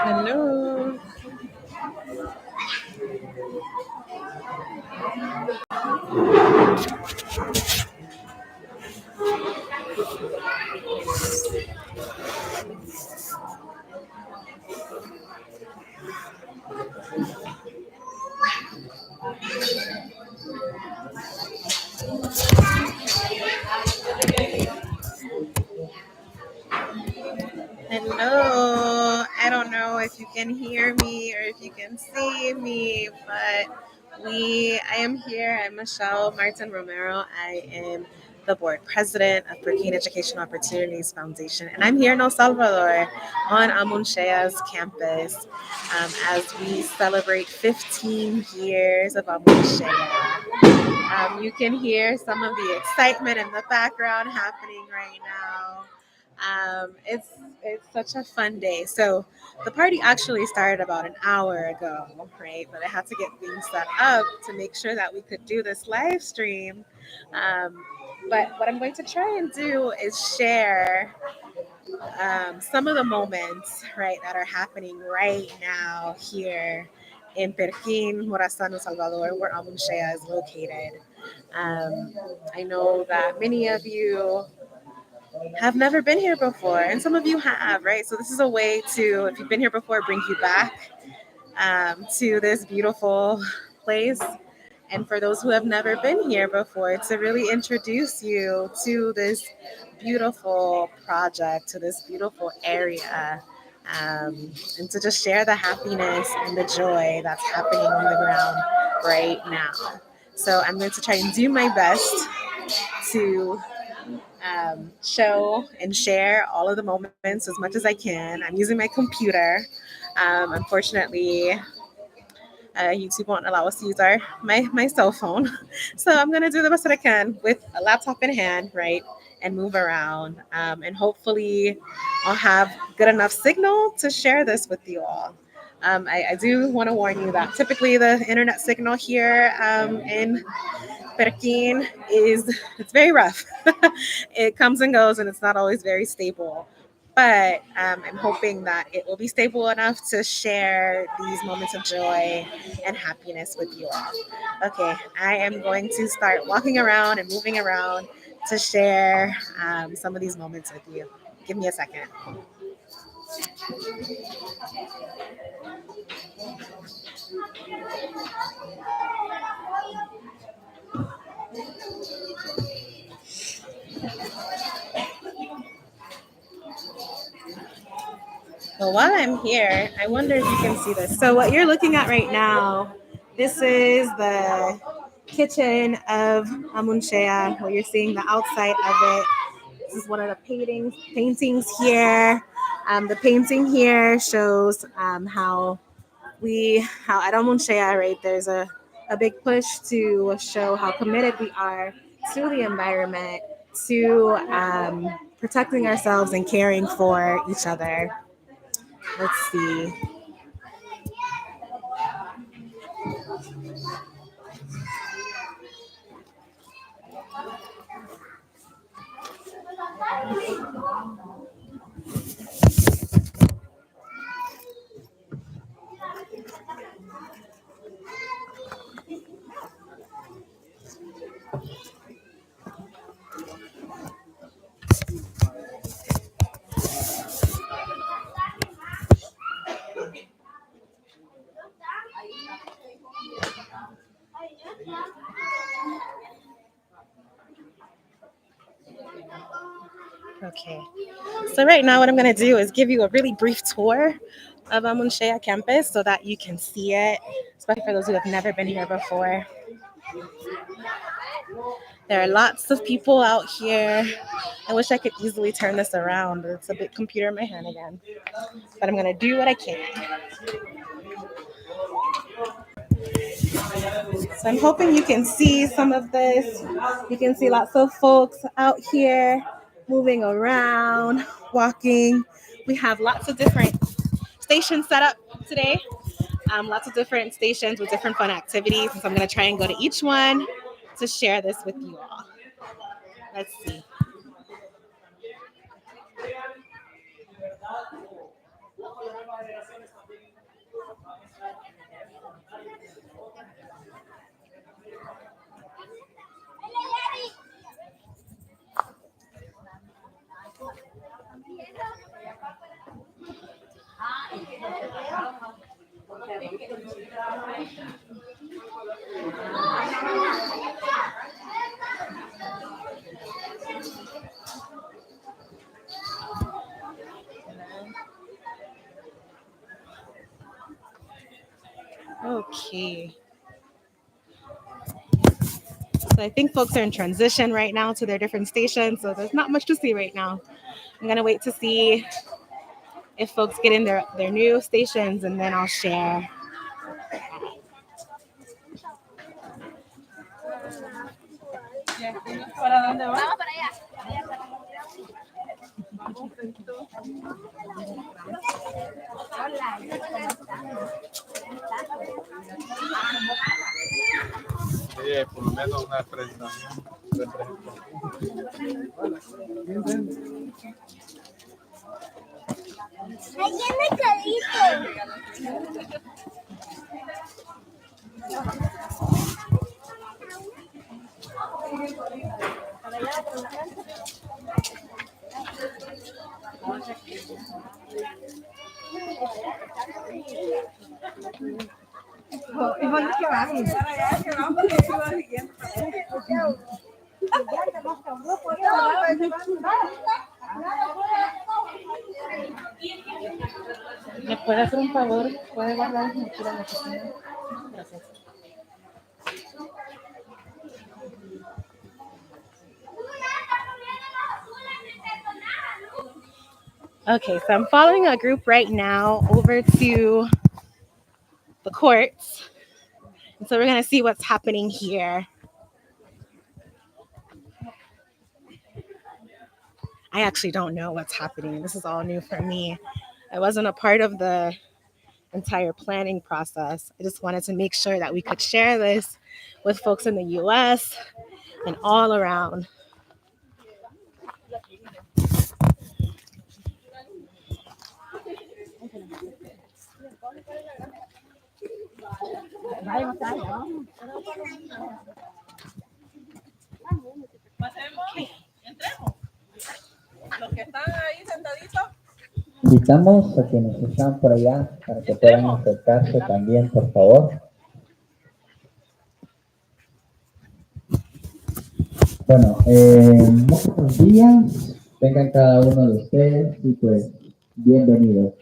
Hello. Hello. I don't know if you can hear me or if you can see me, but I am here. I'm Michelle Martin Romero. I am the board president of Perquín Educational Opportunities Foundation, and I'm here in El Salvador on Amún Shéa's campus as we celebrate 15 years of Amún Shéa. You can hear some of the excitement in the background happening right now. It's such a fun day. So the party actually started about an hour ago, right? But I had to get things set up to make sure that we could do this live stream. But what I'm going to try and do is share some of the moments, right, that are happening right now here in Perquín, Morazán, Salvador, where Amún Shéa is located. I know that many of you have never been here before, and some of you have, right? So this is a way to, if you've been here before, bring you back to this beautiful place. And for those who have never been here before, to really introduce you to this beautiful project, to this beautiful area, and to just share the happiness and the joy that's happening on the ground right now. So I'm going to try and do my best to show and share all of the moments as much as I can. I'm using my computer. Unfortunately, YouTube won't allow us to use my cell phone. So I'm going to do the best that I can with a laptop in hand, right, and move around. And hopefully I'll have good enough signal to share this with you all. I do want to warn you that typically the internet signal here in Perquín it's very rough. It comes and goes, and it's not always very stable. But I'm hoping that it will be stable enough to share these moments of joy and happiness with you all. Okay, I am going to start walking around and moving around to share some of these moments with you. Give me a second. Well, while I'm here, I wonder if you can see this. So what you're looking at right now, this is the kitchen of Amún Shéa, where you're seeing the outside of it. This is one of the paintings here. The painting here shows how at Amún Shéa, right, there's a big push to show how committed we are to the environment, to protecting ourselves and caring for each other. Let's see. Okay. So right now what I'm going to do is give you a really brief tour of Amún Shéa campus so that you can see it, especially for those who have never been here before. There are lots of people out here. I wish I could easily turn this around, but it's a big computer in my hand again. But I'm going to do what I can. So I'm hoping you can see some of this. You can see lots of folks out here moving around, walking. We have lots of different stations set up today. Lots of different stations with different fun activities. And so I'm going to try and go to each one to share this with you all. Let's see. Okay. So I think folks are in transition right now to their different stations, so there's not much to see right now. I'm gonna wait to see if folks get in their new stations, and then I'll share. Por lo menos una presentación. ¿Me puede hacer un favor? ¿Puede guardar mi mochila en la oficina? Gracias. Okay, so I'm following a group right now over to the courts. And so we're going to see what's happening here. I actually don't know what's happening. This is all new for me. I wasn't a part of the entire planning process. I just wanted to make sure that we could share this with folks in the US and all around. Invitamos a quienes están por allá para que puedan acercarse también, por favor. Bueno, muy buenos días, vengan cada uno de ustedes y pues bienvenidos.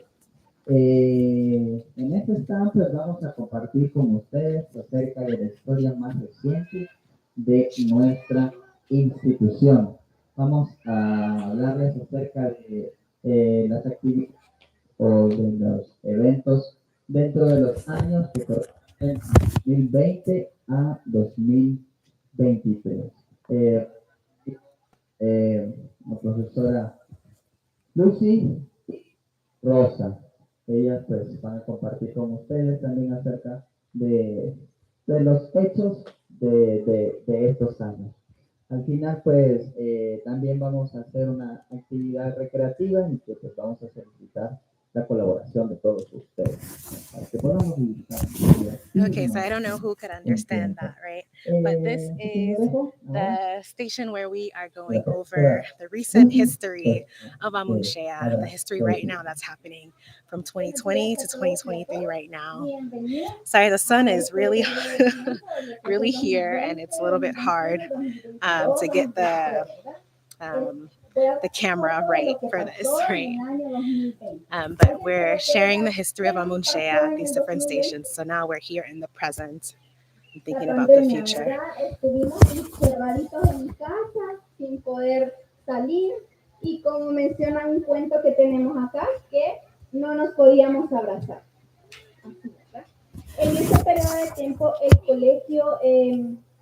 En este stand pues vamos a compartir con ustedes acerca de la historia más reciente de nuestra institución. Vamos a hablarles acerca de las actividades o de los eventos dentro de los años que corresponden 2020 a 2023. La profesora Lucy y Rosa, ellas pues van a compartir con ustedes también acerca de los hechos de estos años. Al final, pues, también vamos a hacer una actividad recreativa en que pues, vamos a solicitar la colaboración de todos ustedes. Para que podamos visitar. Okay, so I don't know who could understand that, right? But this is the station where we are going over the recent history of Amún Shéa, the history right now that's happening from 2020 to 2023 right now. Sorry, the sun is really, really here, and it's a little bit hard to get the camera right for this, right? But we're sharing the history of Amún Shéa at these different stations. So now we're here in the present and thinking about the future. Estuvimos encerraditos en casa sin poder salir y como menciona un cuento que tenemos acá, que no nos podíamos abrazar. En ese periodo de tiempo el colegio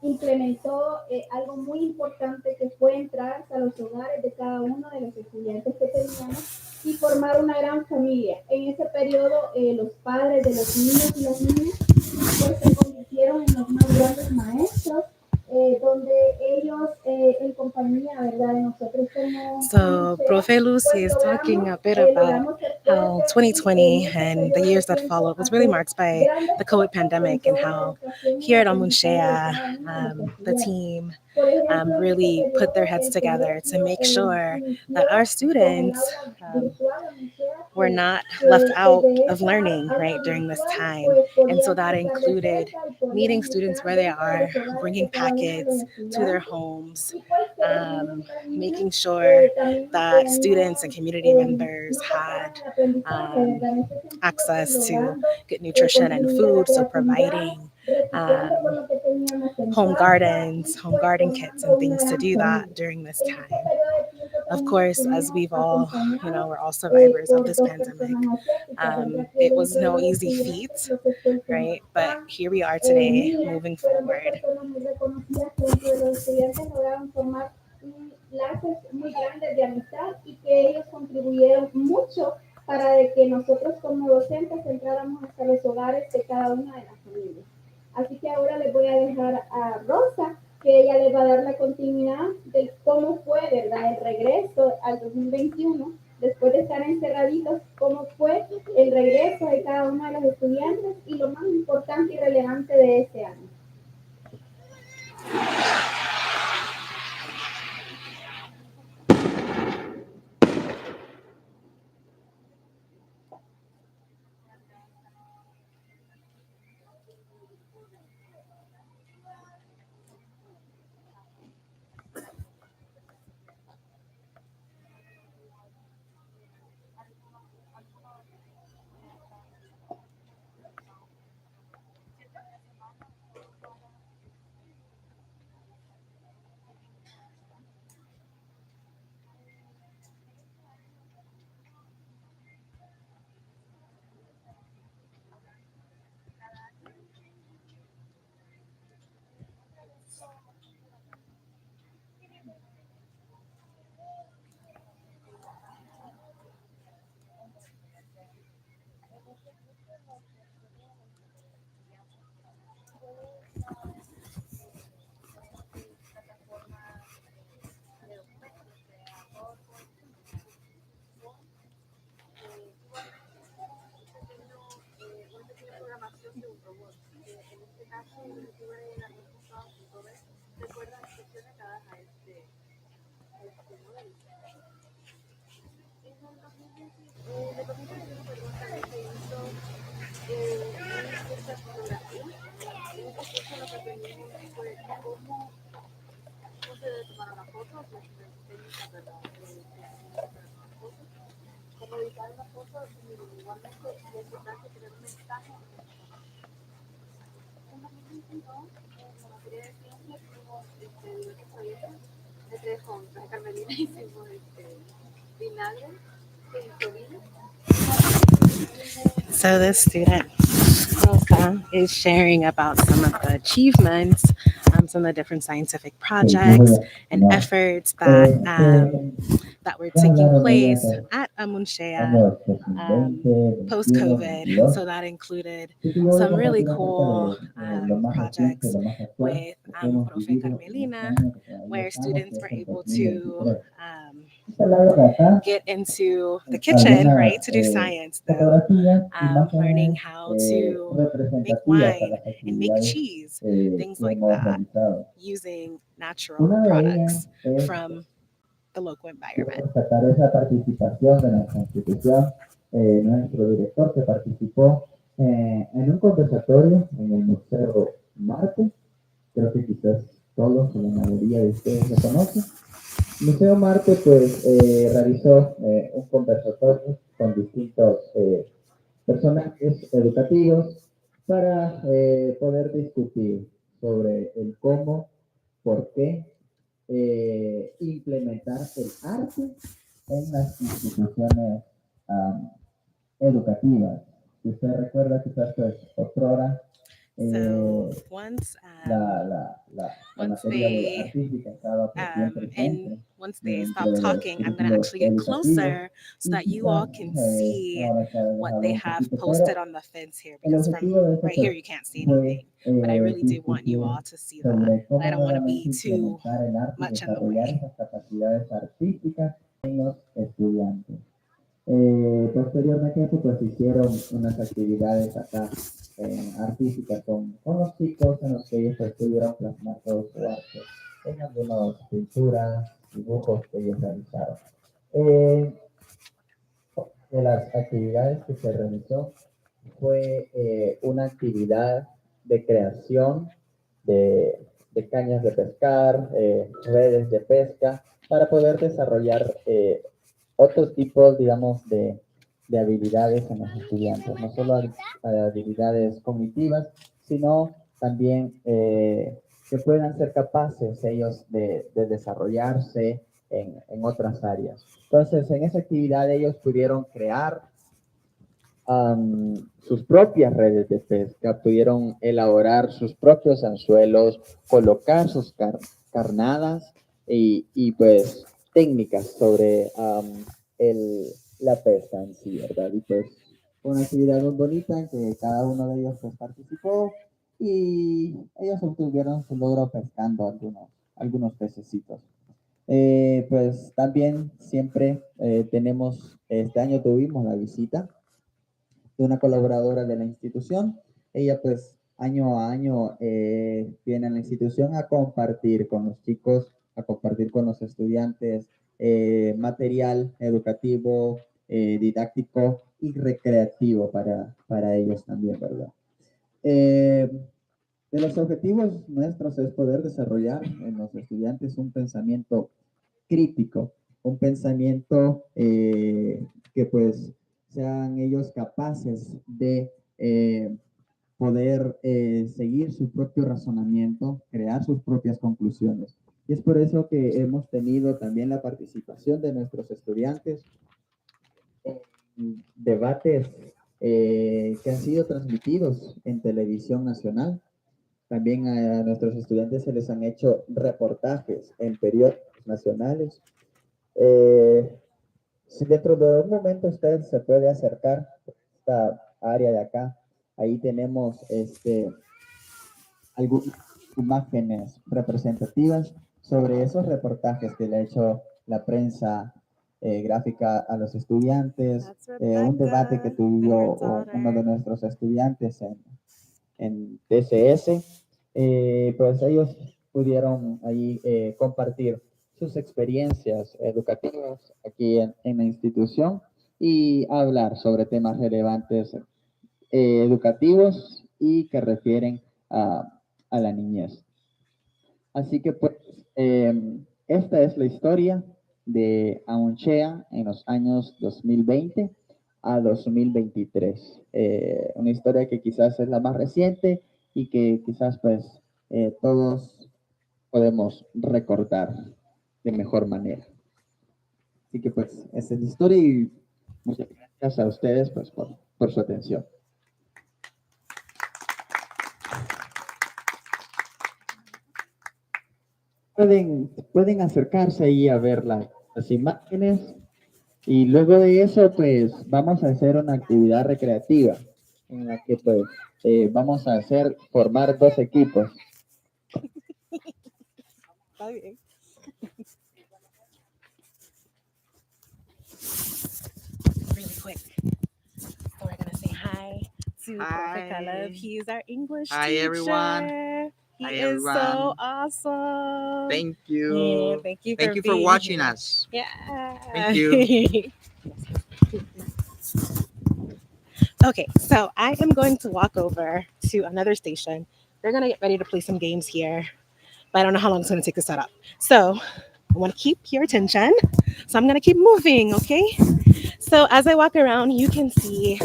implementó algo muy importante que fue entrar a los hogares de cada uno de los estudiantes que teníamos y formar una gran familia. En ese periodo los padres de los niños y las niñas pues, se convirtieron en los más grandes maestros, donde ellos en compañía, ¿verdad? De nosotros como So, Profe Lucy is talking a bit about how 2020 and the years that followed was really marked by the COVID pandemic, and how here at Amún Shéa, the team really put their heads together to make sure that our students were not left out of learning, right, during this time. And so that included meeting students where they are, bringing packets to their homes, making sure that students and community members had access to good nutrition and food, so providing home gardens, home garden kits, and things to do that during this time. Of course, as we've all, we're all survivors of this pandemic. It was no easy feat, right? But here we are today, moving forward. Lazos muy grandes de amistad y que ellos contribuyeron mucho para de que nosotros como docentes entráramos hasta los hogares de cada una de las familias. Así que ahora les voy a dejar a Rosa, que ella les va a dar la continuidad de cómo fue, ¿verdad?, el regreso al 2021, después de estar encerraditos, cómo fue el regreso de cada uno de los estudiantes y lo más importante y relevante de este año. So this student is sharing about some of the achievements, some of the different scientific projects and efforts that were taking place at Amún Shéa post-COVID. So that included some really cool projects with Profe Carmelina, where students were able to get into the kitchen, right, to do science, though, learning how to make wine and make cheese, things like that, using natural products from the local environment. Destacar esa participación de nuestra institución, nuestro director que participó en un conversatorio en el Museo Marte, creo que quizás todos o la mayoría de ustedes lo conocen. Museo Marte pues realizó un conversatorio con distintos personajes educativos para poder discutir sobre el cómo, por qué implementar el arte en las instituciones educativas. Si usted recuerda, quizás pues otrora So once they stop talking, I'm going to actually get closer so that you all can see what they have posted on the fence here, because from right here you can't see anything, but I really do want you all to see that. I don't want to be too much in the way. Posteriormente pues hicieron unas actividades acá artísticas con los chicos, en los que ellos pues, pudieron plasmar todo su arte en algunas pinturas, dibujos que ellos realizaron. de las actividades que se realizó fue una actividad de creación de cañas de pescar, redes de pesca, para poder desarrollar otros tipos, digamos, de habilidades en los estudiantes, no solo habilidades cognitivas, sino también que puedan ser capaces ellos de desarrollarse en otras áreas. Entonces, en esa actividad ellos pudieron crear sus propias redes de pesca, pudieron elaborar sus propios anzuelos, colocar sus carnadas y pues técnicas sobre la pesca en sí, ¿verdad? Y pues fue una actividad muy bonita en que cada uno de ellos pues participó y ellos obtuvieron su logro pescando algunos pececitos. Pues también siempre este año tuvimos la visita de una colaboradora de la institución. Ella pues año a año viene a la institución a compartir con los chicos, a compartir con los estudiantes material educativo, didáctico y recreativo para ellos también, ¿verdad? Eh, de los objetivos nuestros es poder desarrollar en los estudiantes un pensamiento crítico, un pensamiento que pues sean ellos capaces de poder seguir su propio razonamiento, crear sus propias conclusiones. Y es por eso que hemos tenido también la participación de nuestros estudiantes en debates que han sido transmitidos en televisión nacional. También a nuestros estudiantes se les han hecho reportajes en periódicos nacionales. Si dentro de un momento usted se puede acercar a esta área de acá, ahí tenemos algunas imágenes representativas sobre esos reportajes que le ha hecho la prensa gráfica a los estudiantes, un debate que tuvo uno de nuestros estudiantes en TCS, pues ellos pudieron ahí compartir sus experiencias educativas aquí en la institución y hablar sobre temas relevantes educativos y que refieren a la niñez. Así que pues esta es la historia de Amún Shéa en los años 2020 a 2023. Una historia que quizás es la más reciente y que quizás pues todos podemos recordar de mejor manera. Así que pues esa es la historia y muchas gracias a ustedes pues por su atención. Pueden acercarse ahí a ver las imágenes y luego de eso pues vamos a hacer una actividad recreativa en la que pues vamos a formar dos equipos. Really quick. So we're gonna say hi to Profe Caleb. He's our English teacher. Everyone. He Hi, is so everyone. awesome. Thank Yeah, you. thank you for being watching here. us. Yeah. Thank you. Okay, so I am going to walk over to another station. They're gonna get ready to play some games here, but I don't know how long it's gonna take to set up. So I want to keep your attention. So I'm gonna keep moving, okay? So as I walk around, you can see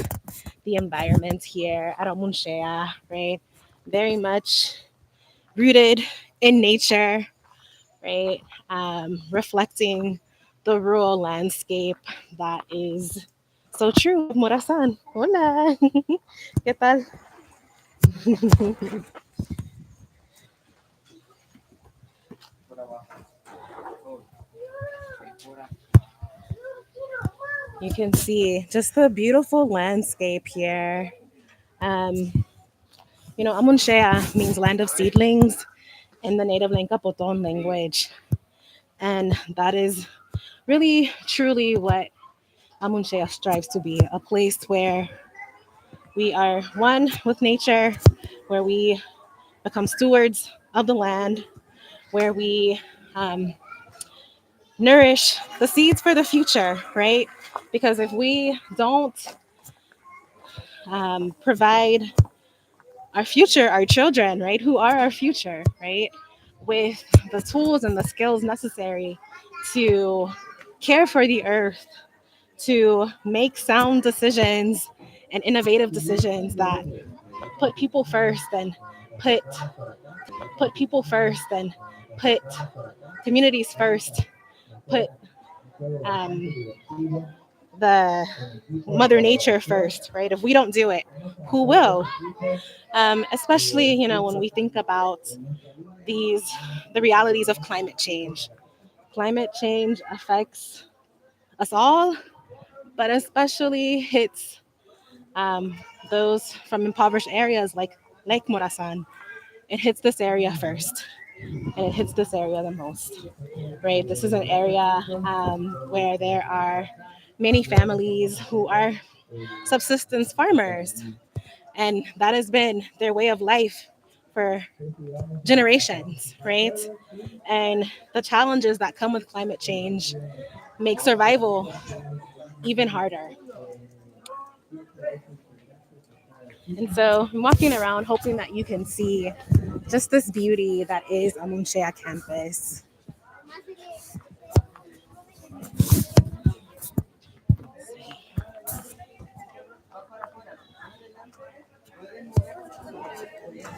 the environment here at Amún Shéa, right? Very much rooted in nature, right? Reflecting the rural landscape that is so true of Morazán. Hola, ¿qué tal? You can see just the beautiful landscape here. Um, Amún Shéa means land of seedlings in the native Lenca Poton language. And that is really, truly what Amún Shéa strives to be, a place where we are one with nature, where we become stewards of the land, where we nourish the seeds for the future, right? Because if we don't provide our future, our children, right, who are our future, right, with the tools and the skills necessary to care for the earth, to make sound decisions and innovative decisions that put people first and put people first and put communities first, put um, the mother nature first, right? If we don't do it, who will? Especially, when we think about the realities of climate change. Climate change affects us all, but especially hits those from impoverished areas like Morazán. It hits this area first, and it hits this area the most, right? This is an area where there are many families who are subsistence farmers, and that has been their way of life for generations, right? And the challenges that come with climate change make survival even harder. And so I'm walking around hoping that you can see just this beauty that is Amún Shéa campus.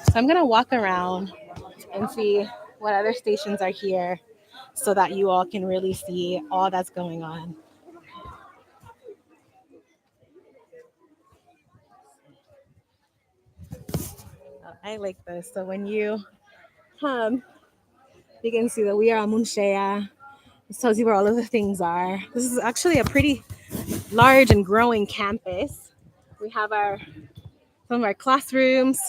So I'm going to walk around and see what other stations are here so that you all can really see all that's going on. I like this. So when you come, you can see that we are Amún Shéa. This tells you where all of the things are. This is actually a pretty large and growing campus. We have some of our classrooms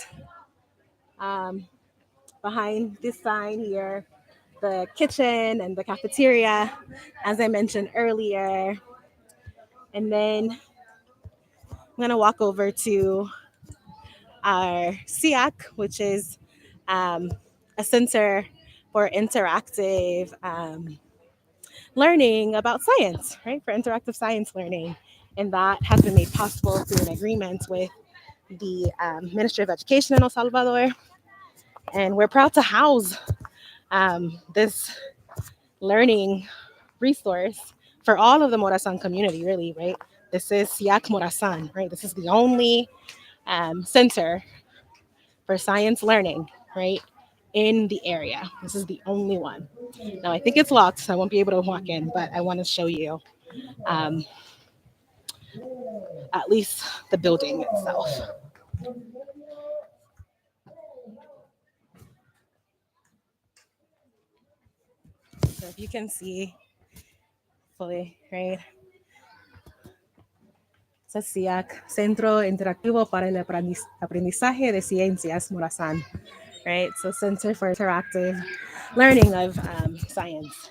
behind this sign here, the kitchen and the cafeteria, as I mentioned earlier. And then I'm going to walk over to our SIAC, which is a center for interactive learning about science, right? For interactive science learning. And that has been made possible through an agreement with the Ministry of Education in El Salvador. And we're proud to house this learning resource for all of the Morazán community, really, right? This is SIAC Morazán, right? This is the only center for science learning, right, in the area. This is the only one. Now, I think it's locked, so I won't be able to walk in, but I want to show you at least the building itself. So if you can see fully, right? It's SIAC, Centro Interactivo para el Aprendizaje de Ciencias Morazán, right? So Center for Interactive Learning of Science.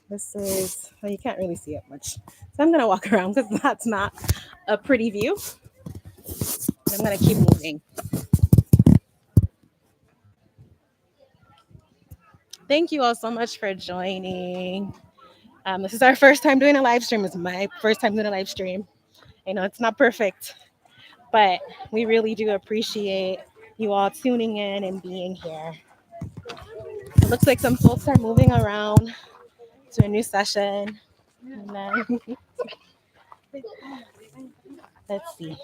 This is, well, you can't really see it much. So I'm going to walk around because that's not a pretty view. I'm going to keep moving. Thank you all so much for joining. This is our first time doing a live stream. It's my first time doing a live stream. I know it's not perfect, but we really do appreciate you all tuning in and being here. It looks like some folks are moving around to a new session. Let's see.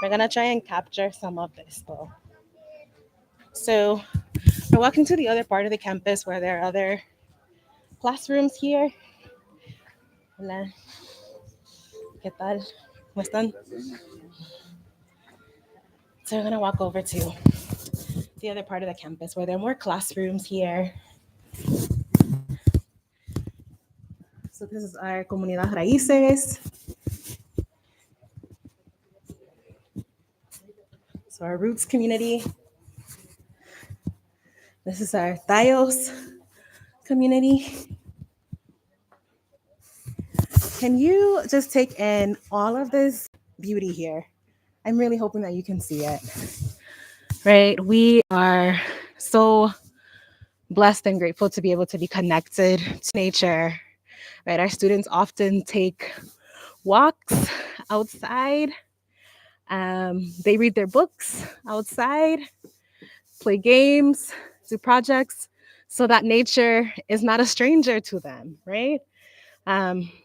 We're gonna try and capture some of this though. So we're walking to the other part of the campus where there are other classrooms here. Hola. ¿Qué tal? ¿Cómo están? So we're gonna walk over to the other part of the campus where there are more classrooms here. So this is our Comunidad Raíces. So our roots community. This is our Tayos community. Can you just take in all of this beauty here, I'm really hoping that you can see it, right? We are so blessed and grateful to be able to be connected to nature, right? Our students often take walks outside. They read their books outside, play games, do projects, so that nature is not a stranger to them, right?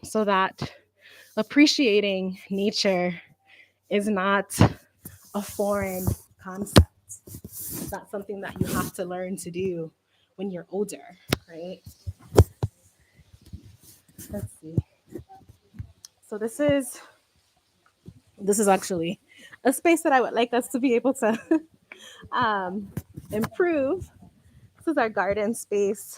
So that appreciating nature is not a foreign concept. It's not something that you have to learn to do when you're older, right? Let's see. So this is actually a space that I would like us to be able to improve. This is our garden space,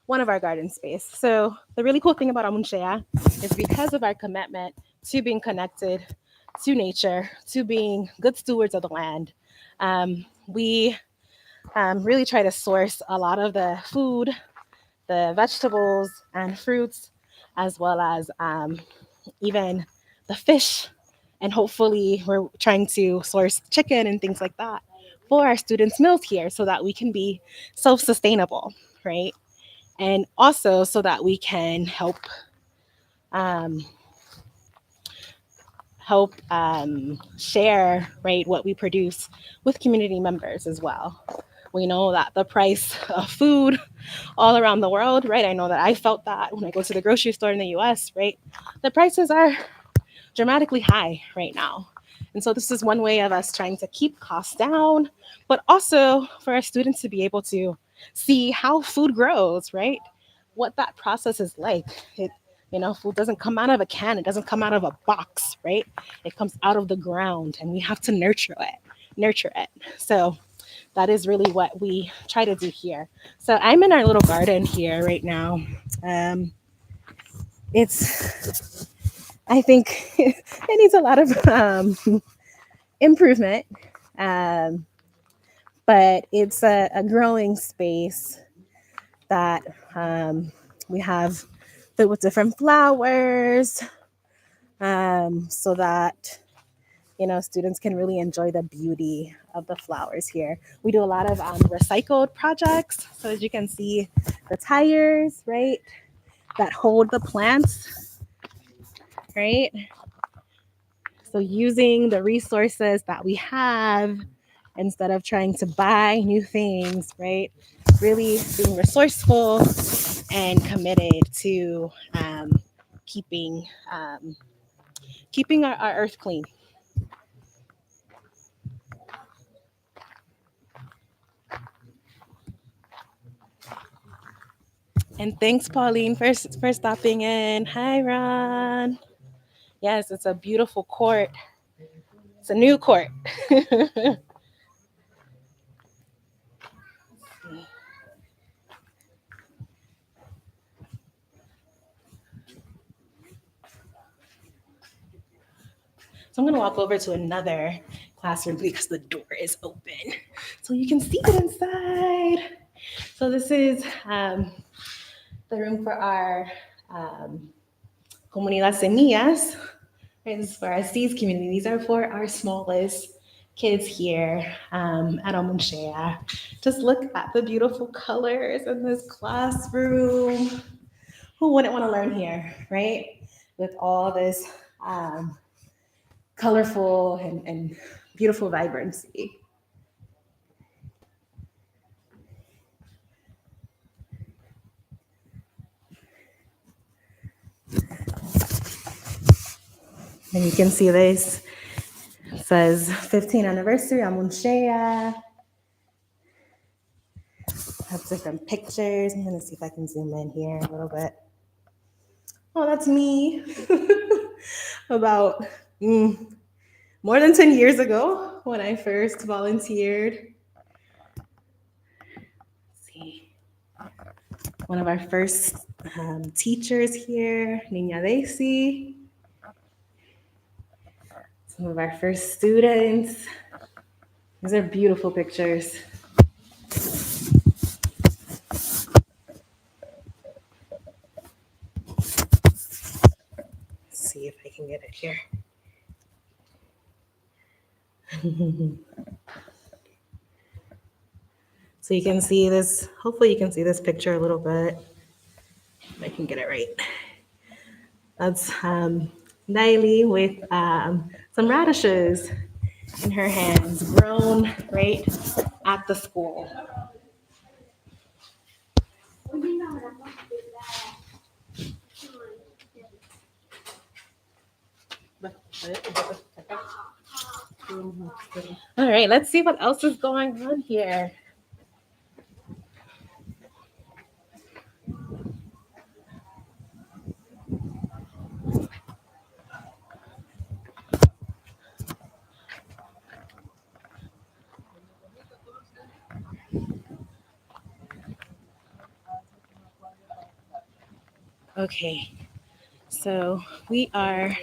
one of our garden space. So the really cool thing about Amún Shéa is because of our commitment to being connected to nature, to being good stewards of the land, we really try to source a lot of the food, the vegetables and fruits, as well as even the fish. And hopefully we're trying to source chicken and things like that for our students' meals here so that we can be self-sustainable, right? And also so that we can um, share, right, what we produce with community members as well. We know that the price of food all around the world, right? I know that I felt that when I go to the grocery store in the US, right? The prices are dramatically high right now. And so this is one way of us trying to keep costs down, but also for our students to be able to see how food grows, right? What that process is like. Food doesn't come out of a can, it doesn't come out of a box, right? It comes out of the ground and we have to nurture it. So that is really what we try to do here. So I'm in our little garden here right now. It's I think it needs a lot of improvement, um, but it's a growing space that we have filled with different flowers, so that students can really enjoy the beauty of the flowers here. We do a lot of recycled projects. So as you can see, the tires, right, that hold the plants, right? So using the resources that we have instead of trying to buy new things, right? Really being resourceful and committed to keeping our earth clean. And thanks, Pauline, for stopping in. Hi, Ron. Yes, it's a beautiful court. It's a new court. So I'm going to walk over to another classroom because the door is open, so you can see it inside. So this is the room for our Comunidad Semillas. Right, this is for our seeds community. These are for our smallest kids here at Amún Shéa. Just look at the beautiful colors in this classroom. Who wouldn't want to learn here, right? With all this colorful and beautiful vibrancy. And you can see this. It says 15th anniversary, Amún Shéa. Have different pictures. I'm going to see if I can zoom in here a little bit. Oh, that's me. About more than 10 years ago when I first volunteered. Let's see. One of our first teachers here, Niña Daisy. Some of our first students. These are beautiful pictures. Let's see if I can get it here. So you can see this, hopefully you can see this picture a little bit. If I can get it right. That's Naili with some radishes in her hands, grown right at the school. All right, let's see what else is going on here. Okay, so we are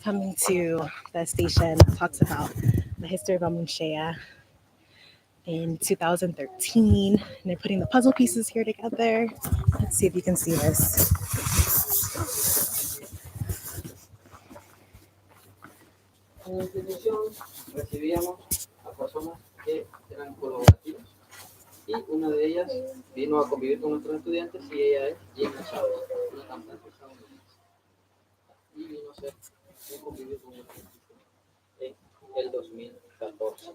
coming to the station that talks about the history of Amún Shéa in 2013. And they're putting the puzzle pieces here together. Let's see if you can see this. En la institución recibíamos a personas que eran colaborativas y una de ellas vino a convivir con nuestros estudiantes y ella es Gina Chávez, una cantante estadounidense. Y vino a ser un convivir con nosotros en el 2014.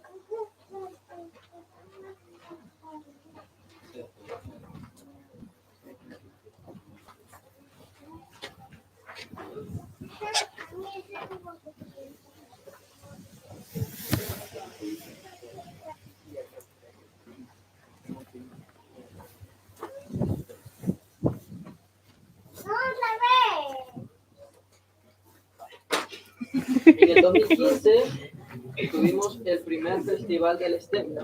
En el 2015 tuvimos el primer festival del STEM.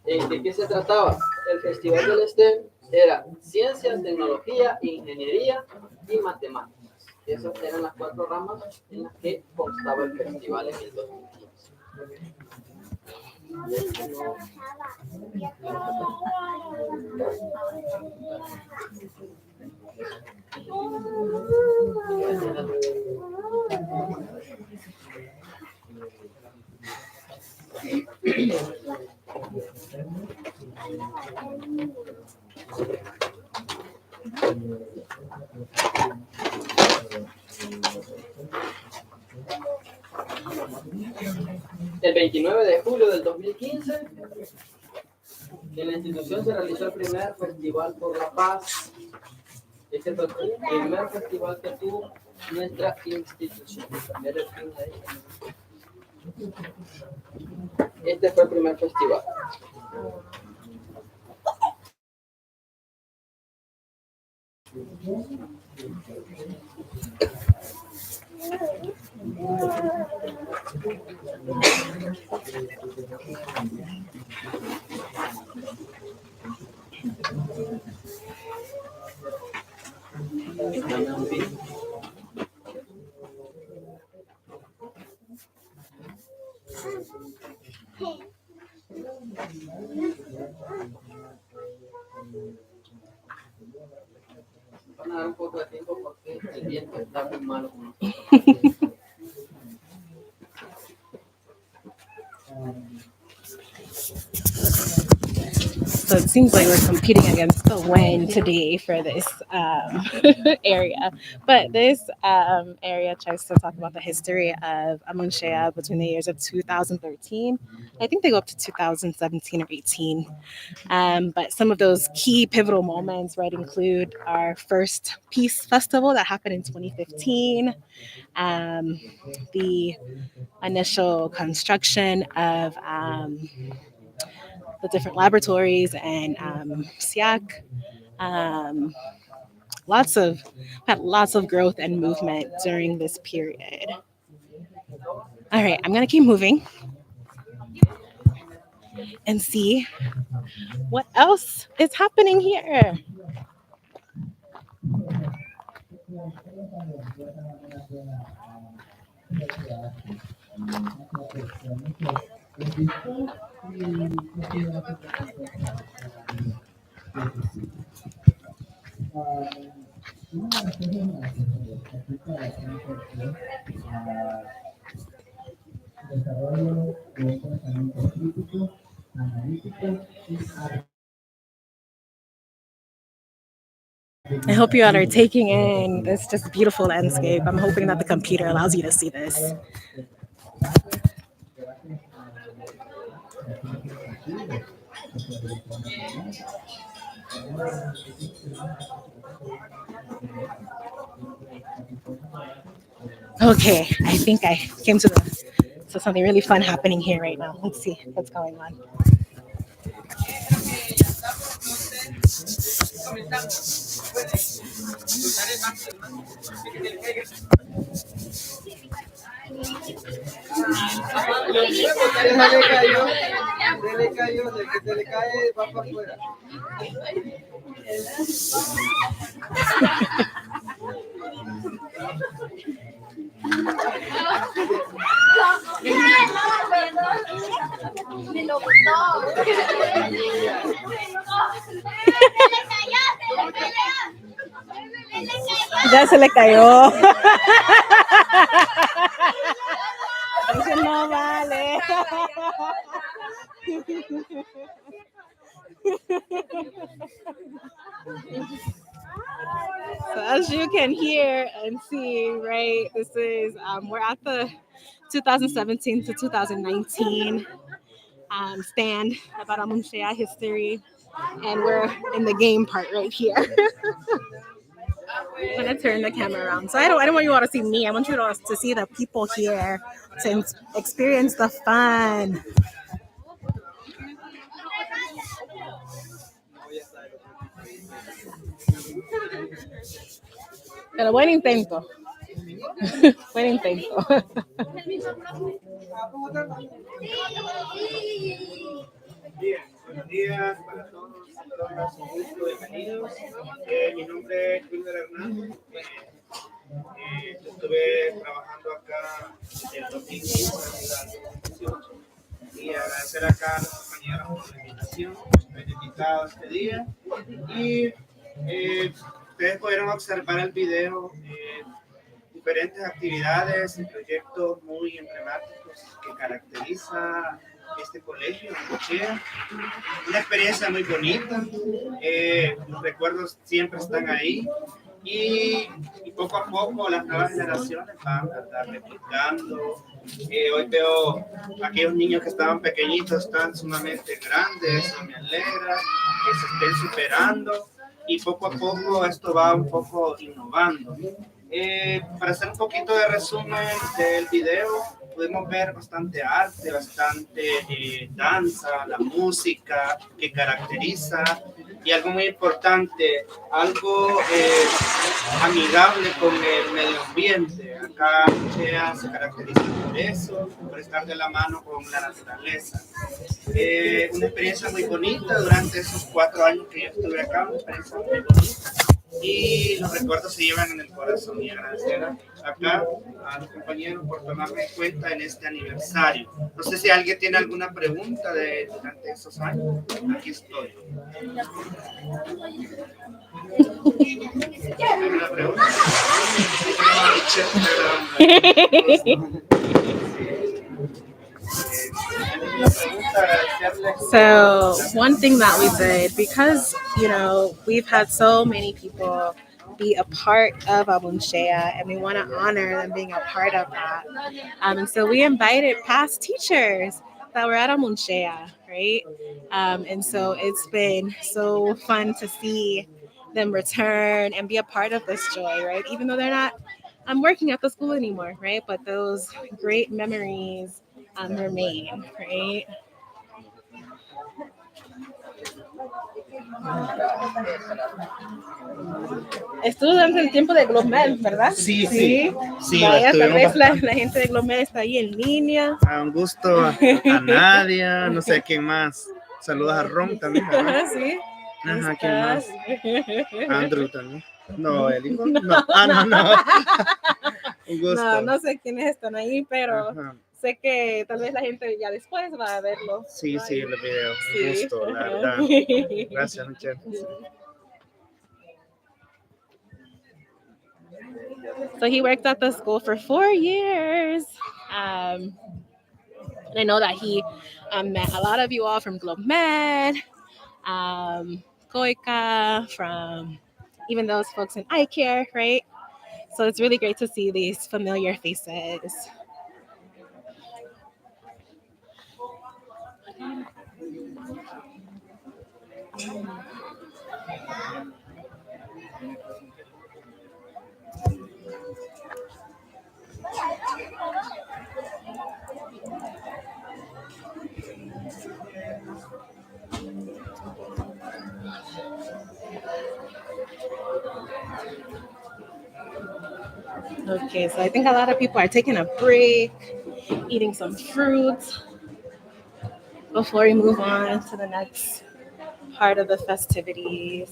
¿De qué se trataba? El festival del STEM era ciencia, tecnología, ingeniería y matemáticas. Esas eran las 4 ramas en las que constaba el festival en el 2015. El 29 de julio del 2015, en la institución se realizó el primer Festival por la Paz. Este fue el primer festival que tuvo nuestra institución. Este fue el primer festival. Van a dar un poco de tiempo porque el viento está muy malo con nosotros. So it seems like we're competing against the wind today for this area. But this area tries to talk about the history of Amún Shéa between the years of 2013. I think they go up to 2017 or 18. But some of those key pivotal moments, right, include our first Peace Festival that happened in 2015, the initial construction of the different laboratories and SIAC. Had lots of growth and movement during this period. All right, I'm gonna keep moving and see what else is happening here. desarrollo de un pensamiento crítico, analítico y I hope you all are taking in this just beautiful landscape. I'm hoping that the computer allows you to see this. Okay, I think I came to something really fun happening here right now. Let's see what's going on. Ya se le cayó. Eso no vale. So as you can hear and see, right, this is we're at the 2017 to 2019 stand about Amún Shéa history, and we're in the game part right here. I'm gonna turn the camera around. So I don't want you all to see me. I want you all to see the people here to experience the fun. Pero buen intento. Buen intento. Bien, buenos días para todos y todas, un gusto, bienvenidos. Mi nombre es Luis Hernández. Estuve trabajando acá en el 2015 hasta el 2018 y agradecer acá a los compañeros por la invitación, me han invitado este día y ustedes pudieron observar el video, diferentes actividades y proyectos muy emblemáticos que caracteriza este colegio, Amún Shéa. Una experiencia muy bonita, los recuerdos siempre están ahí y poco a poco las nuevas generaciones van a estar replicando. Hoy veo aquellos niños que estaban pequeñitos, están sumamente grandes, eso me alegra, que se estén superando y poco a poco esto va un poco innovando. Para hacer un poquito de resumen del video, pudimos ver bastante arte, bastante danza, la música que caracteriza y algo muy importante, algo amigable con el medio ambiente. Acá Amún Shéa se caracteriza por eso, por estar de la mano con la naturaleza. Una experiencia muy bonita durante esos 4 años que yo estuve acá, una experiencia muy bonita. Y los recuerdos se llevan en el corazón y agradecer acá a los compañeros por tomarme en cuenta en este aniversario. No sé si alguien tiene alguna pregunta durante esos años. Aquí estoy. ¿Alguna pregunta? So one thing that we did, because we've had so many people be a part of Amún Shéa, and we want to honor them being a part of that. And so we invited past teachers that were at Amún Shéa, right? And so it's been so fun to see them return and be a part of this joy, right? Even though they're not working at the school anymore, right? But those great memories remain, right? Estuvo durante el tiempo de Global, ¿verdad? Sí. Vaya, tal vez la gente de Global está ahí en línea. Un gusto a Nadia, no sé quién más. Saludos a Ron también, ¿verdad? Sí. Ajá, ¿quién más? Andrew también. No, el hijo. No. No. Un gusto. No sé quiénes están ahí, pero sé que tal vez la gente ya después va a verlo. Sí, el video. Un gusto, la verdad. Gracias, Michelle. So he worked at the school for 4 years. And I know that he met a lot of you all from Globe Med, Koika, from even those folks in eye care, right? So it's really great to see these familiar faces. Okay, so I think a lot of people are taking a break, eating some fruit before we move on to the next part of the festivities.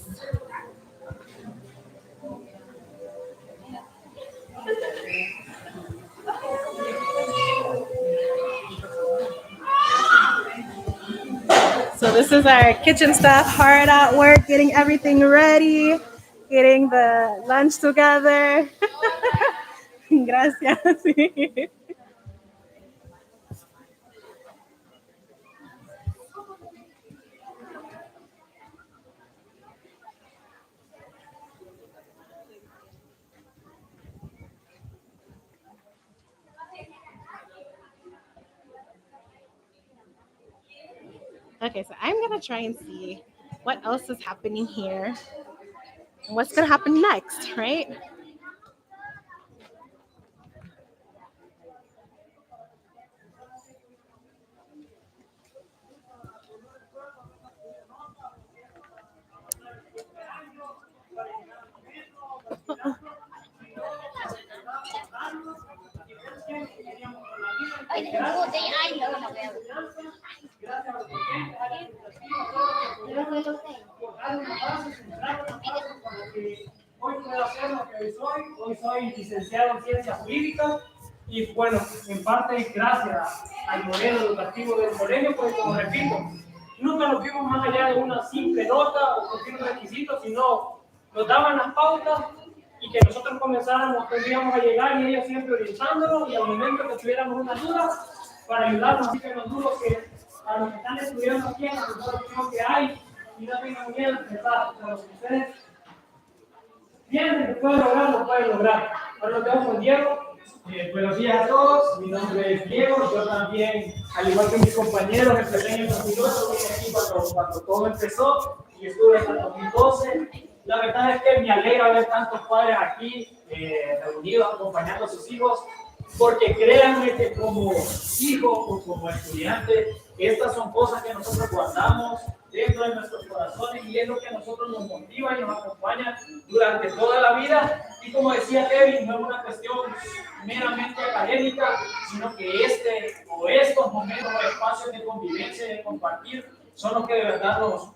So this is our kitchen staff hard at work, getting everything ready, getting the lunch together. Gracias. Okay, so I'm gonna try and see what else is happening here and what's gonna happen next, right? Hoy puedo hacer lo que hoy soy licenciado en Ciencias Jurídicas y bueno, en parte gracias al modelo educativo del colegio, pues como repito, nunca nos fuimos más allá de una simple nota o cumplir un requisito, sino nos daban las pautas y que nosotros comenzáramos, tendríamos a llegar y ellos siempre orientándonos y al momento que tuviéramos una duda, para ayudarnos, así que no dudo que a los que están estudiando aquí en la situación que hay y no tengan miedo de empezar, pero si ustedes piensen que pueden lograr, lo pueden lograr. Ahora nos quedamos con Diego. Buenos días a todos, mi nombre es Diego, yo también, al igual que mis compañeros, empecé en el 2008, vine aquí cuando todo empezó y estuve hasta el 2012. La verdad es que me alegra ver tantos padres aquí reunidos acompañando a sus hijos, porque créanme que como hijo o como estudiante, estas son cosas que nosotros guardamos dentro de nuestros corazones y es lo que a nosotros nos motiva y nos acompaña durante toda la vida. Y como decía Kevin, no es una cuestión meramente académica, sino que estos momentos o espacios de convivencia y de compartir son los que de verdad nos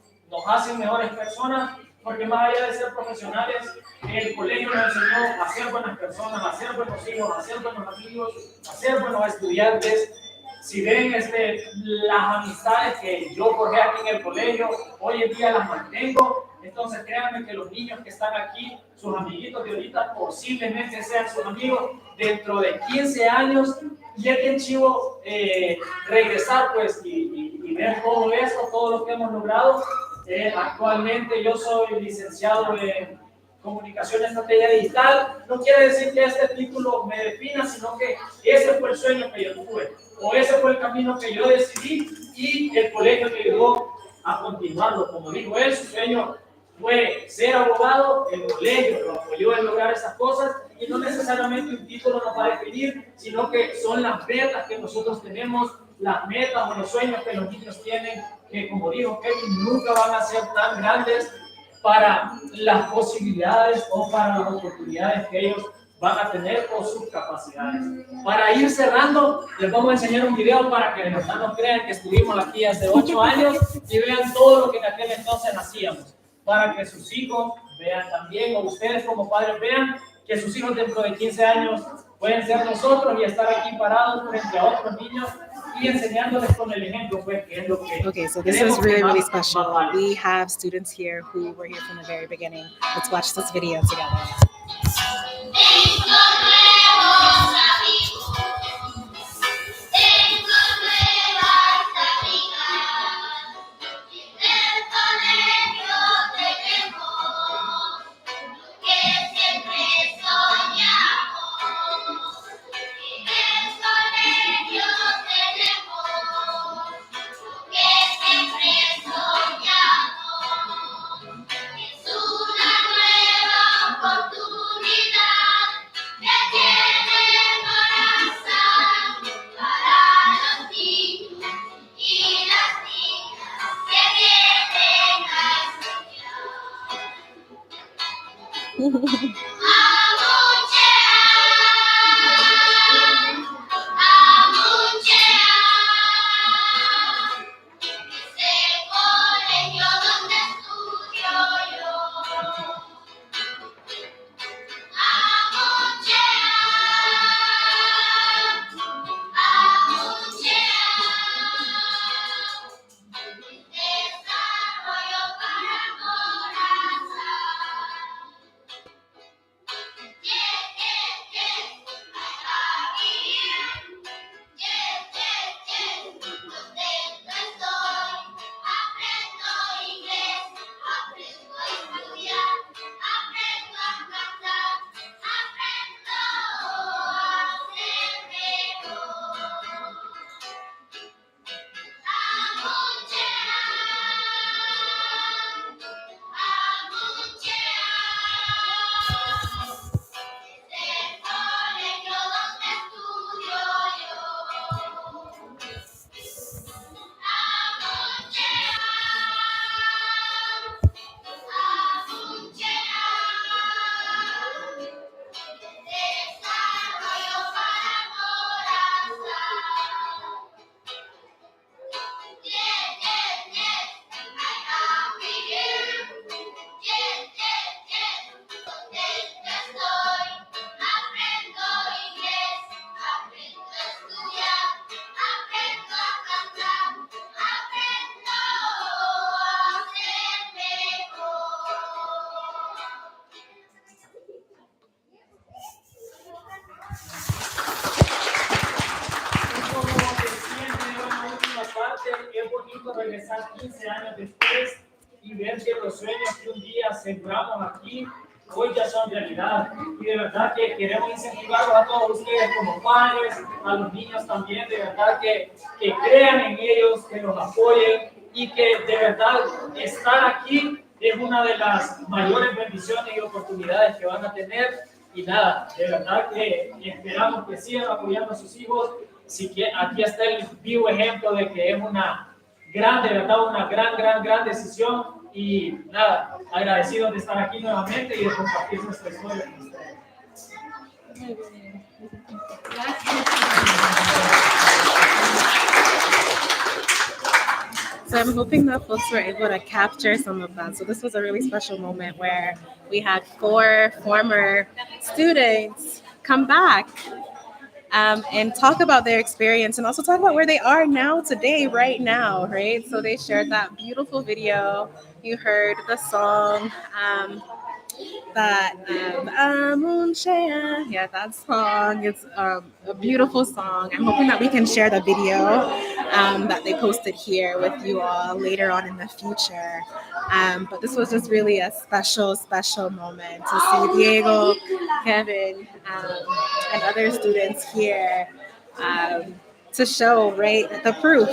hacen mejores personas, porque más allá de ser profesionales, el colegio nos enseñó a ser buenas personas, a ser buenos hijos, a ser buenos amigos, a ser buenos estudiantes. Si ven las amistades que yo forjé aquí en el colegio, hoy en día las mantengo. Entonces créanme que los niños que están aquí, sus amiguitos de ahorita, posiblemente sean sus amigos dentro de 15 años. Y es bien chivo regresar pues y ver todo esto, todo lo que hemos logrado. Actualmente yo soy licenciado en Comunicación y Estrategia Digital. No quiere decir que este título me defina, sino que ese fue el sueño que yo tuve, o ese fue el camino que yo decidí y el colegio me ayudó a continuarlo. Como dijo él, su sueño fue ser abogado, el colegio lo apoyó en lograr esas cosas y no necesariamente un título nos va a definir, sino que son las metas que nosotros tenemos, las metas o los sueños que los niños tienen, que como dijo Kevin, nunca van a ser tan grandes para las posibilidades o para las oportunidades que ellos van a tener por sus capacidades. Para ir cerrando, les vamos a enseñar un video para que de verdad no crean que estuvimos aquí hace 8 años y vean todo lo que en aquel entonces hacíamos, para que sus hijos vean también, o ustedes como padres vean que sus hijos dentro de 15 años pueden ser nosotros y estar aquí parados frente a otros niños y enseñándoles con el ejemplo, pues, que es lo que Okay, so this is really special. We have students here who were here from the very beginning. Let's watch this video together. Tengo nuevos amigos, tengo nuevos ya 15 años después y ver que los sueños que un día sembramos aquí hoy ya son realidad. Y de verdad que queremos incentivarlos a todos ustedes como padres, a los niños también, de verdad que crean en ellos, que los apoyen y que de verdad estar aquí es una de las mayores bendiciones y oportunidades que van a tener. Y nada, de verdad que esperamos que sigan apoyando a sus hijos. Si que aquí está el vivo ejemplo de que es una gran, de verdad, una gran decisión. Y nada, agradecidos de estar aquí nuevamente y de compartir nuestra historia con ustedes. So I'm hoping that folks were able to capture some of that. So this was a really special moment where we had 4 former students come back and talk about their experience and also talk about where they are now today, right now, right? So they shared that beautiful video. You heard the song that Amún Shéa, yeah, that song. It's a beautiful song. I'm hoping that we can share the video that they posted here with you all later on in the future. But this was just really a special moment to see Diego, Kevin, and other students here to show, right, the proof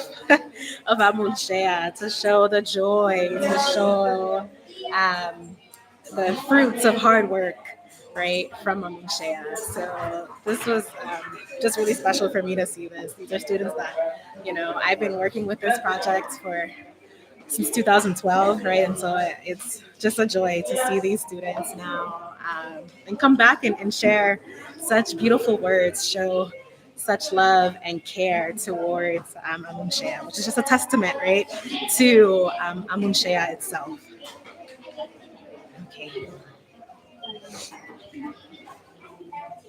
of Amún Shéa, to show the joy, to show the fruits of hard work, right, from Amún Shéa. So this was just really special for me to see this. These are students that, I've been working with this project since 2012, right? And so it's just a joy to see these students now and come back and share such beautiful words, show such love and care towards Amún Shéa, which is just a testament, right, to Amún Shéa itself. Okay.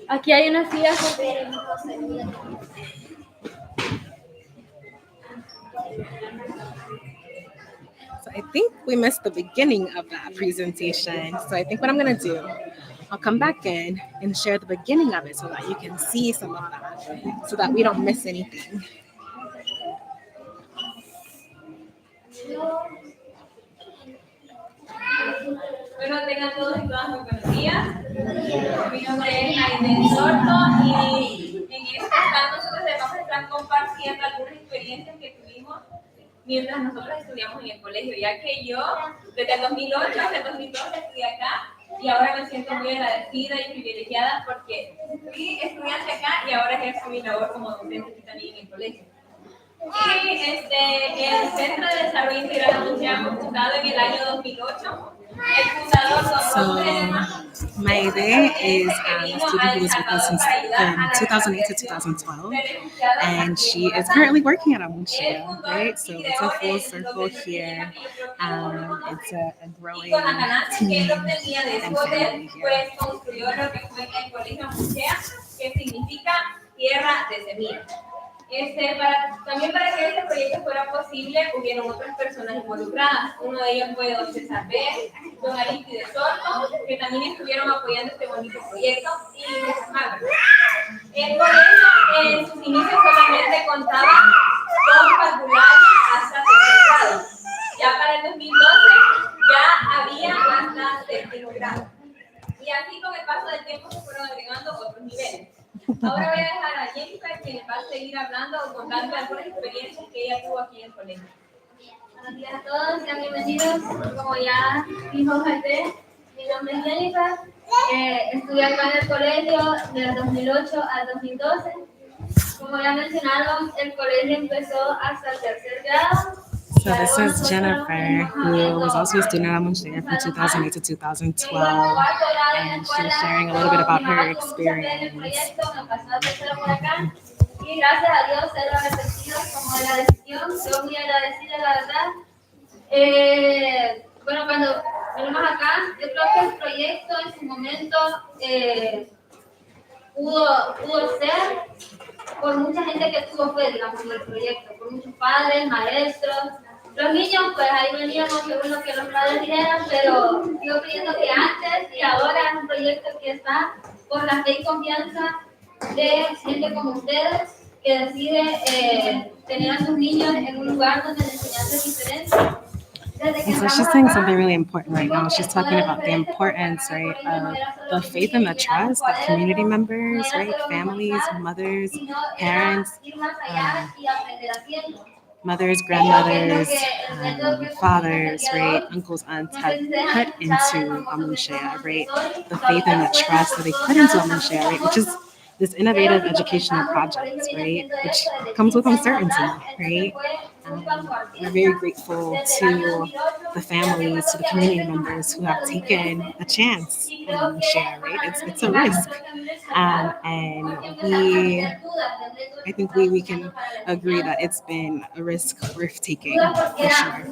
Aquí hay unas sillas. So I think we missed the beginning of that presentation. So I think what I'm going to do, I'll come back in and share the beginning of it so that you can see some of that, so that we don't miss anything. Bueno, tengan todos y todas muy buenos días. Mi nombre es Aiden Sorto y en este plan nosotros les vamos a estar compartiendo algunas experiencias que tuvimos mientras nosotros estudiamos en el colegio, ya que yo desde el 2008 hasta el 2012 estudié acá y ahora me siento muy agradecida y privilegiada porque fui estudiante acá y ahora ejerzo mi labor como docente aquí también en el colegio. Y el Centro de Desarrollo Integral Amún Shéa fue fundado en el año 2008. So my day is a student who was with us since 2008 to 2012, and she is currently working at Amún Shéa, right? So it's a full circle here. It's a growing team and family here. También para que este proyecto fuera posible, hubieron otras personas involucradas. Uno de ellos fue don César B., don Aristide Sorto, que también estuvieron apoyando este bonito proyecto, y César Magro. El colegio en sus inicios solamente contaba con parvularios hasta tercer grado. Ya para el 2012 ya había hasta séptimo grado. Y así con el paso del tiempo se fueron agregando otros niveles. Ahora voy a dejar a Jennifer, quien va a seguir hablando o contando algunas experiencias que ella tuvo aquí en el colegio. Buenos días a todos, sean bienvenidos. Como ya dijo José, mi nombre es Jennifer. Estudié acá en el colegio del 2008 al 2012. Como ya mencionaron, el colegio empezó hasta el tercer grado. So this is Jennifer, who was also a student at Amún Shéa from 2008 to 2012, and she's sharing a little bit about her experience. Y gracias a Dios se lo arrepentido como de la decisión. Estoy muy agradecida, la verdad. Bueno, cuando venimos acá, yo creo que el proyecto en su momento pudo ser por mucha gente que estuvo fe, digamos, en el proyecto, por muchos padres, maestros. Los niños, pues ahí veníamos según lo que los padres dijeran, pero sigo creyendo que antes y ahora es un proyecto que está por la fe y confianza de gente como ustedes, que decide tener a sus niños en un lugar donde la enseñanza And so she's saying something really important right now. She's talking about the importance, right, of the faith and the trust that community members, right, families, mothers, parents, mothers, grandmothers, fathers, right, uncles, aunts have put into Amún Shéa, right, the faith and the trust that they put into Amún Shéa, right, which is this innovative educational project, right, which comes with uncertainty, right. We're very grateful to the families, to the community members who have taken a chance on Amún Shéa, right. It's a risk, and I think we can agree that it's been a risk worth taking, for sure.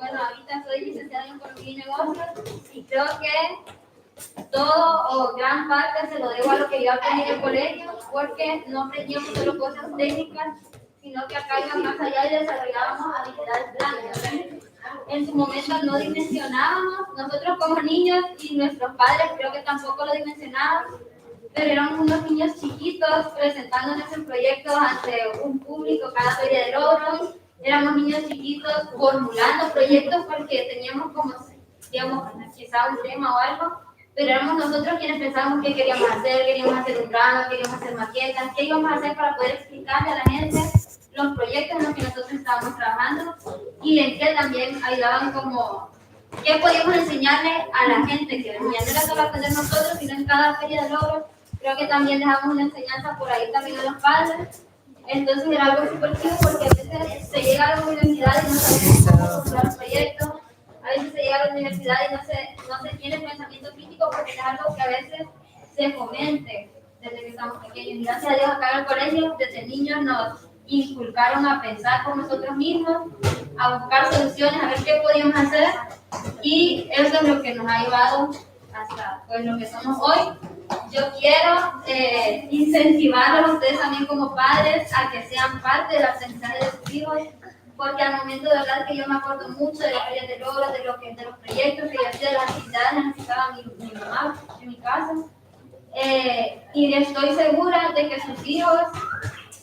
Bueno, ahorita soy licenciada en Economía y Negocios y creo que todo o gran parte se lo debo a lo que yo aprendí en el colegio, porque no aprendíamos solo cosas técnicas, sino que acá iba más allá y desarrollábamos habilidades blandas. En su momento no dimensionábamos, nosotros como niños y nuestros padres creo que tampoco lo dimensionaban, pero éramos unos niños chiquitos presentándonos en proyectos ante un público cada feria de logros. Éramos niños chiquitos formulando proyectos porque teníamos como, digamos, quizá un tema o algo, pero éramos nosotros quienes pensábamos qué queríamos hacer un drama, queríamos hacer maquetas, qué íbamos a hacer para poder explicarle a la gente los proyectos en los que nosotros estábamos trabajando y en que también ayudaban como, qué podíamos enseñarle a la gente que venía. No era solo aprender nosotros, sino en cada feria de logros, creo que también dejamos una enseñanza por ahí también a los padres. Entonces era algo súper chido porque a veces se llega a la universidad y no sabemos cómo construir los proyectos. A veces se llega a la universidad y no se tiene pensamiento crítico porque es algo que a veces se fomente desde que estamos pequeños. Y gracias a Dios acá en el colegio, desde niños nos inculcaron a pensar por nosotros mismos, a buscar soluciones, a ver qué podíamos hacer. Y eso es lo que nos ha llevado hasta pues, lo que somos hoy. Yo quiero incentivarlos a ustedes también como padres a que sean parte del aprendizaje de sus hijos, porque al momento de verdad que yo me acuerdo mucho de las ferias de logros, de los proyectos que yo hacía, de las actividades que necesitaba mi mamá en mi casa, y estoy segura de que sus hijos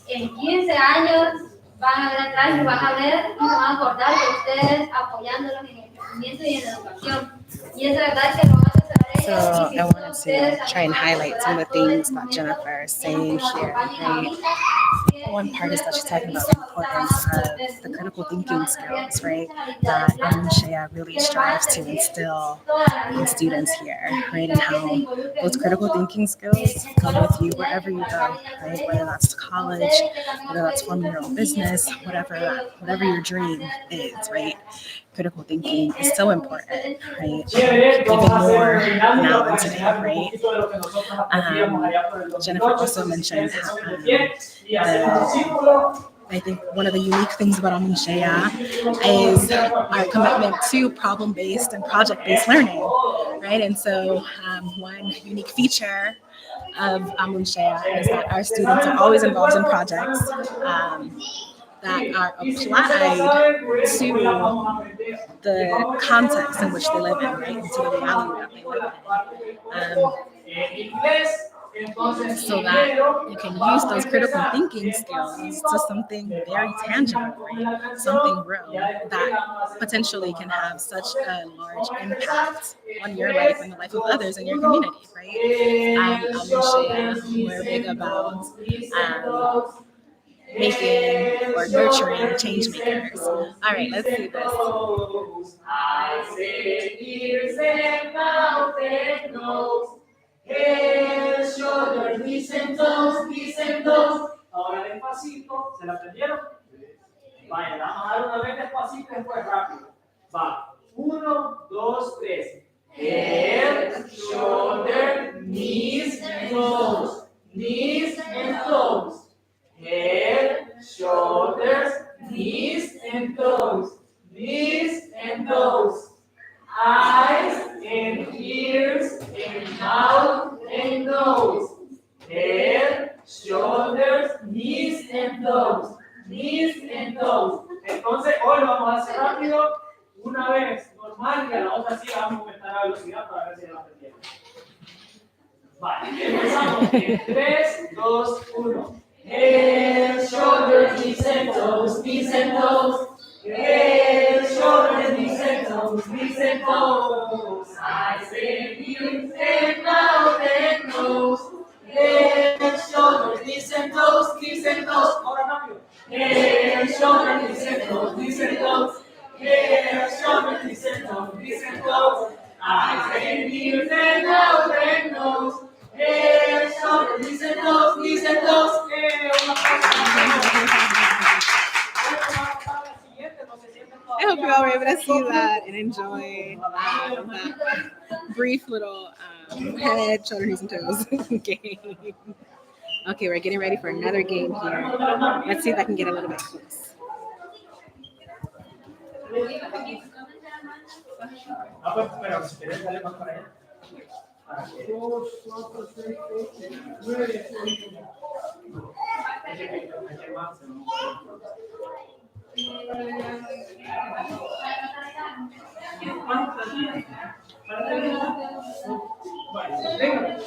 en 15 años van a ver atrás y van a ver y van a acordar de ustedes apoyándolos en el crecimiento y en la educación. Y es verdad que lo van a hacer So I wanted to try and highlight some of the things that Jennifer is saying here, right? One part is that she's talking about the importance of the critical thinking skills, right? That Amún Shéa really strives to instill in students here, right? And how those critical thinking skills go with you wherever you go, right? Whether that's college, whether that's forming your own business, whatever your dream is, right? Critical thinking is so important, right? Even more now and today, right? Jennifer also mentioned how I think one of the unique things about Amún Shéa is our commitment to problem-based and project-based learning, right? And so one unique feature of Amún Shéa is that our students are always involved in projects that are applied to the context in which they live in, right? And to the reality that they live in. So that you can use those critical thinking skills to something very tangible, right? Something real that potentially can have such a large impact on your life and the life of others in your community, right? Amún Shéa, we're big about making or nurturing change makers. All right, let's see this. I say ears and mouth and nose, head, shoulder, knees and toes, knees and toes. Ahora despacito, ¿se la aprendieron? Vaya, vamos a dar una vez despacito y después rápido. Va, 1, 2, 3. Head, shoulder, knees and toes, knees and toes. Head, shoulders, knees and toes, knees and toes, eyes and ears and mouth and nose, head, shoulders, knees and toes, knees and toes. Entonces hoy lo vamos a hacer rápido, una vez normal y a la otra sí vamos a aumentar la velocidad para ver si lo aprendieron. Vale, empezamos. 3, 2, 1. Head, shoulders, knees and toes, knees and toes. Head, shoulders, knees and toes, knees and toes. I say knees and now and toes. Head, shoulders, knees and toes, knees and toes. Ahora rápido. Head, shoulders, knees and toes, knees and toes. Head, shoulders, knees and toes, knees and toes. I say knees and now and toes. Head, shoulders, knees and toes, knees and toes. Una I hope you all were able to see that and enjoy that brief little head, shoulder, knees, and toes game. Okay, we're getting ready for another game here. Let's see if I can get a little bit close. Pero si quieres, dale más para allá. 2, 4, 6, 8, 9, 10. Venga.